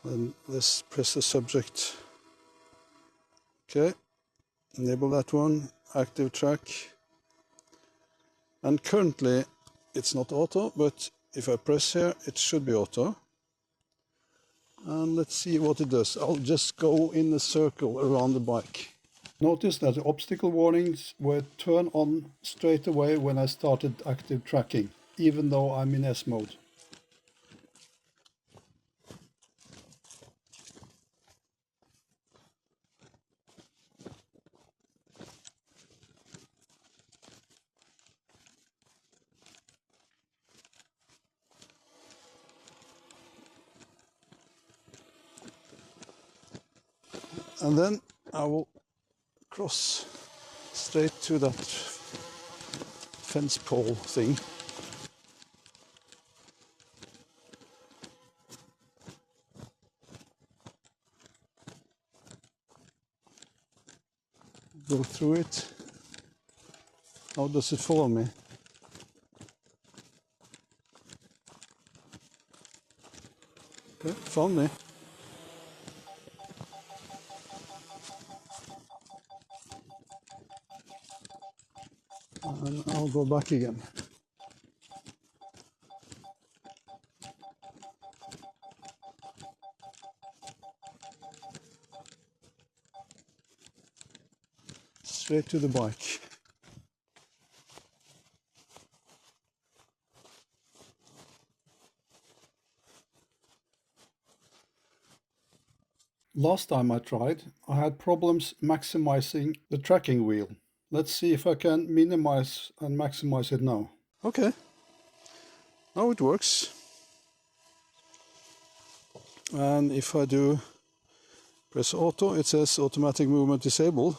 And let's press the subject. Okay, enable that one, ActiveTrack. And currently it's not auto, but if I press here, it should be auto. And let's see what it does. I'll just go in a circle around the bike. Notice that the obstacle warnings were turned on straight away when I started active tracking, even though I'm in S mode. And then I will cross straight to that fence pole thing. Go through it. How does it follow me? Okay, found me. And I'll go back again. Straight to the bike. Last time I tried, I had problems maximizing the tracking wheel. Let's see if I can minimize and maximize it now. Okay, now it works. And if I do press auto, it says automatic movement disabled.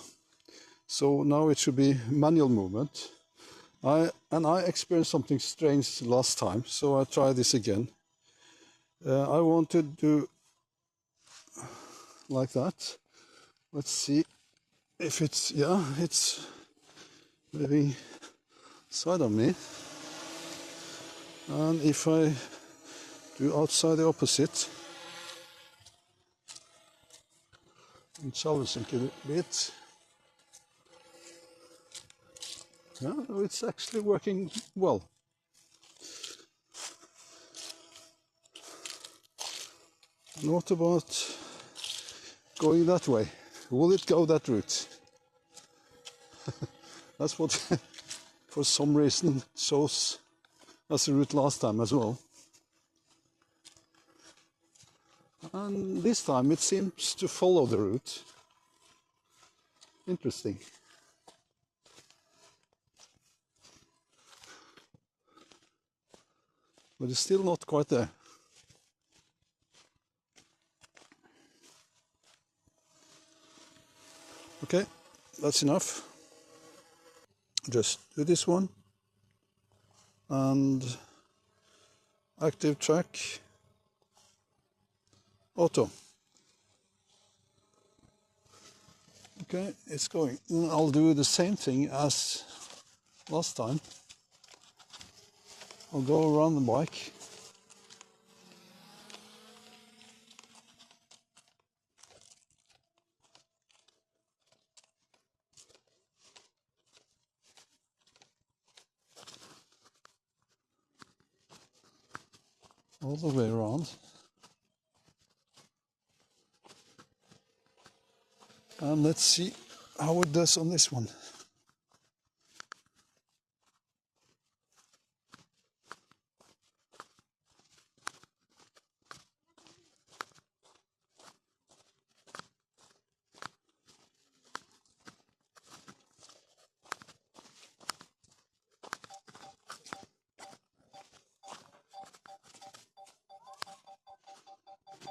So now it should be manual movement. I experienced something strange last time, so I try this again. I want to do like that. Let's see if it's, yeah, it's moving side of me. And if I do outside the opposite and challenge it a bit, yeah, it's actually working well. And what about going that way? Will it go that route? That's what for some reason shows as a route last time as well. And this time it seems to follow the route. Interesting. But it's still not quite there. Okay, that's enough. Just do this one and ActiveTrack auto. Okay, it's going. I'll do the same thing as last time. I'll go around the bike. All the way around. And let's see how it does on this one.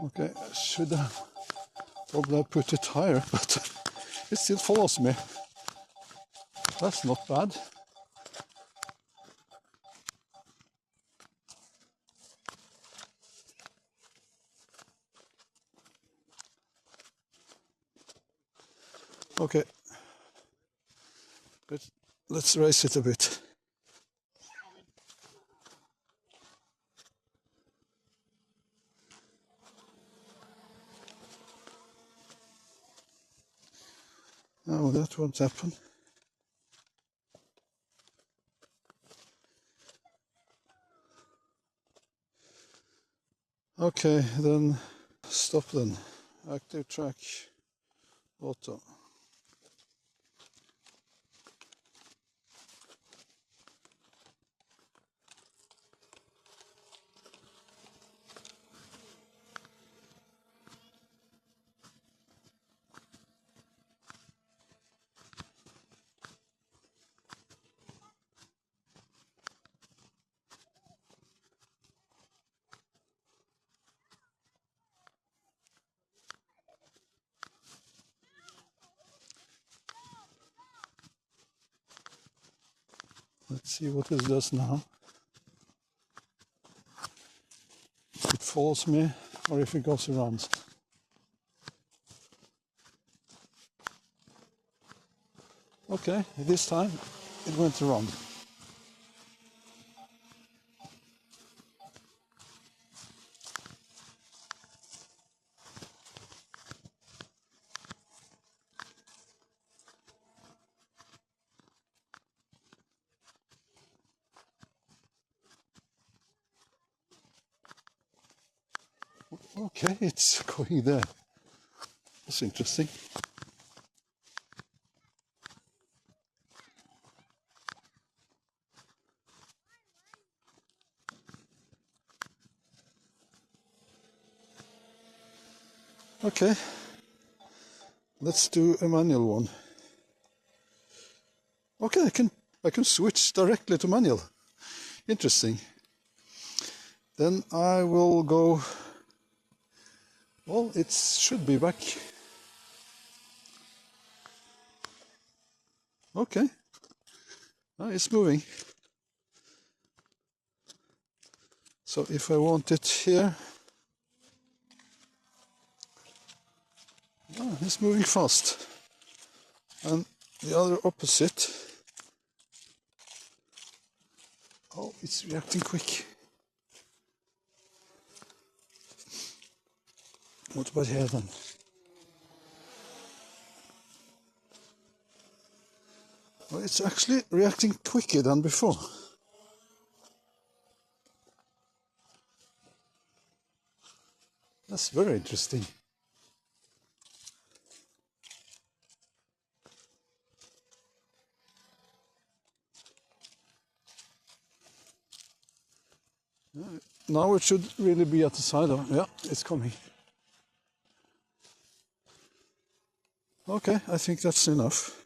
Okay, should I probably put it higher, but it still follows me. That's not bad. Okay, but let's raise it a bit. No, that won't happen. Okay, then stop then. ActiveTrack auto. Let's see what this does now. If it follows me or if it goes around. Okay, this time it went around. Okay, it's going there. That's interesting. Okay, let's do a manual one. Okay, I can switch directly to manual. Interesting. Then I will go. Well, it should be back. Okay, it's moving. So if I want it here, it's moving fast. And the other opposite, oh, it's reacting quick. What about here then? Well, it's actually reacting quicker than before. That's very interesting. Now it should really be at the side of, yeah, it's coming. Okay, I think that's enough.